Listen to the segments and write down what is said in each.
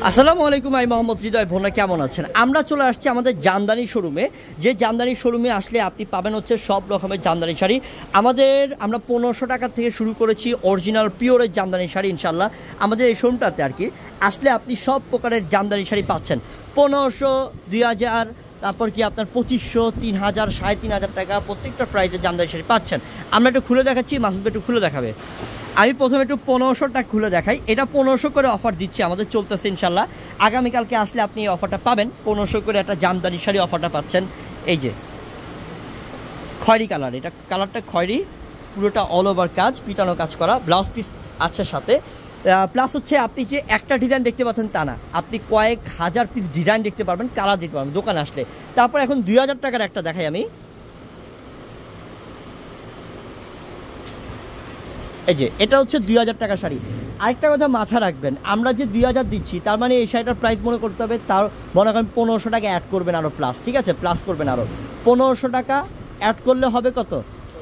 আসসালামু আলাইকুম, আমি মোহাম্মদ হৃদয়। ভোনা কেমন আছেন? আমরা চলে আসছি আমাদের জামদানি শোরুমে। যে জামদানি শোরুমে আসলে আপনি পাবেন হচ্ছে সব রকমের জামদানি শাড়ি। আমরা 1500 টাকা থেকে শুরু করেছি অরিজিনাল পিওরের জামদানি শাড়ি। ইনশাল্লাহ আমাদের এই শোরুমটাতে আর কি আসলে আপনি সব প্রকারের জামদানি শাড়ি পাচ্ছেন। 1500, 2000, তারপর কি আপনার 2500, 3000, 3500 টাকা প্রত্যেকটা প্রাইসের জামদানি শাড়ি পাচ্ছেন। আমরা একটু খুলে দেখাচ্ছি, মাসুদ একটু খুলে দেখাবে। আমি প্রথমে একটু 1500 টাকা খুলে দেখাই। এটা 1500 করে অফার দিচ্ছি, আমাদের চলতেছে ইনশাল্লাহ। আগামীকালকে আসলে আপনি এই অফারটা পাবেন, 1500 করে একটা জামদানি শাড়ি অফারটা পাচ্ছেন। এই যে খয়েরি কালার, এটা কালারটা খয়েরি, পুরোটা অল ওভার কাজ, পিটানো কাজ করা, ব্লাউজ পিস আছে সাথে। প্লাস হচ্ছে আপনি যে একটা ডিজাইন দেখতে পাচ্ছেন তা না, আপনি কয়েক হাজার পিস ডিজাইন দেখতে পারবেন, কালার দেখতে পারবেন দোকানে আসলে। তারপর এখন 2000 টাকার একটা দেখাই আমি। এই যে এটা হচ্ছে 2000 টাকা শাড়ি। আরেকটা কথা মাথা রাখবেন, আমরা যে 2000 দিচ্ছি তার মানে এই শাড়িটার প্রাইস মনে করতে হবে, তার মনে করেন 1500 টাকা অ্যাড করবেন আরও প্লাস, ঠিক আছে? প্লাস করবেন আরও 1500 টাকা অ্যাড করলে হবে কত?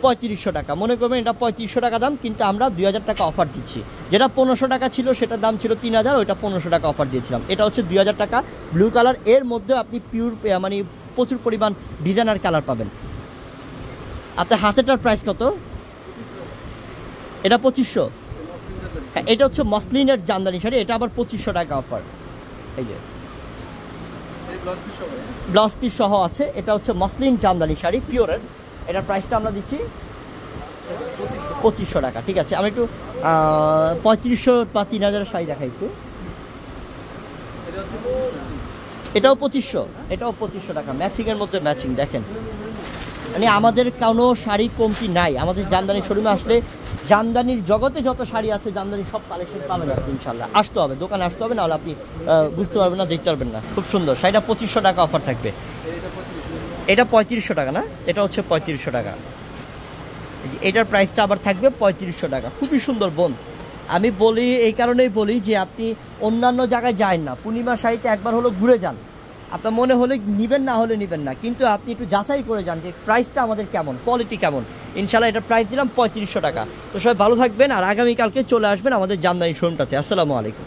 3500 টাকা। মনে করবেন এটা 3500 টাকা দাম, কিন্তু আমরা 2000 টাকা অফার দিচ্ছি। যেটা 1500 টাকা ছিল সেটার দাম ছিল 3000, ওইটা 1500 টাকা অফার দিয়েছিলাম। এটা হচ্ছে 2000 টাকা ব্লু কালার। এর মধ্যে আপনি পিওর মানে প্রচুর পরিমাণ ডিজাইনার কালার পাবেন। আপনার হাতেটার প্রাইস কত? এটা 2500। হ্যাঁ, এটা হচ্ছে মসলিনের জামদানি শাড়ি, এটা আবার 2500 টাকা অফার। এই যে ব্লাউজ পিস সহ আছে, এটা হচ্ছে মসলিন জামদানি শাড়ি পিওরের। এটার প্রাইসটা আমরা দিচ্ছি 2500 টাকা, ঠিক আছে? আমি একটু 3500 বা 3000 শাড়ি দেখাই একটু। এটাও 2500, এটাও 2500 টাকা, ম্যাচিংয়ের মধ্যে ম্যাচিং। দেখেন মানে আমাদের কোনো শাড়ি কমতি নাই। আমাদের জামদানি শোরুমে আসলে জামদানির জগতে যত শাড়ি আছে, জামদানির সব কালেকশন পাবেন আপনি ইনশাল্লাহ। আসতে হবে, দোকানে আসতে হবে, নাহলে আপনি বুঝতে পারবেন না, দেখতে পারবেন না। খুব সুন্দর শাড়িটা 2500 টাকা অফার থাকবে। এটা 3500 টাকা না, এটা হচ্ছে 3500 টাকা। এটার প্রাইসটা আবার থাকবে 3500 টাকা। খুবই সুন্দর বোন। আমি বলি এই কারণেই বলি যে আপনি অন্যান্য জায়গায় যান না, পূর্ণিমা শাড়িতে একবার হলো ঘুরে যান। আপনার মনে হলে নিবেন, না হলে নিবেন না, কিন্তু আপনি একটু যাচাই করে যান যে প্রাইসটা আমাদের কেমন, কোয়ালিটি কেমন। ইনশাল্লাহ এটার প্রাইস দিলাম 3500 টাকা। তো সবাই ভালো থাকবেন, আর আগামীকালকে চলে আসবেন আমাদের জামদানি শোরুমটাতে। আসসালামু আলাইকুম।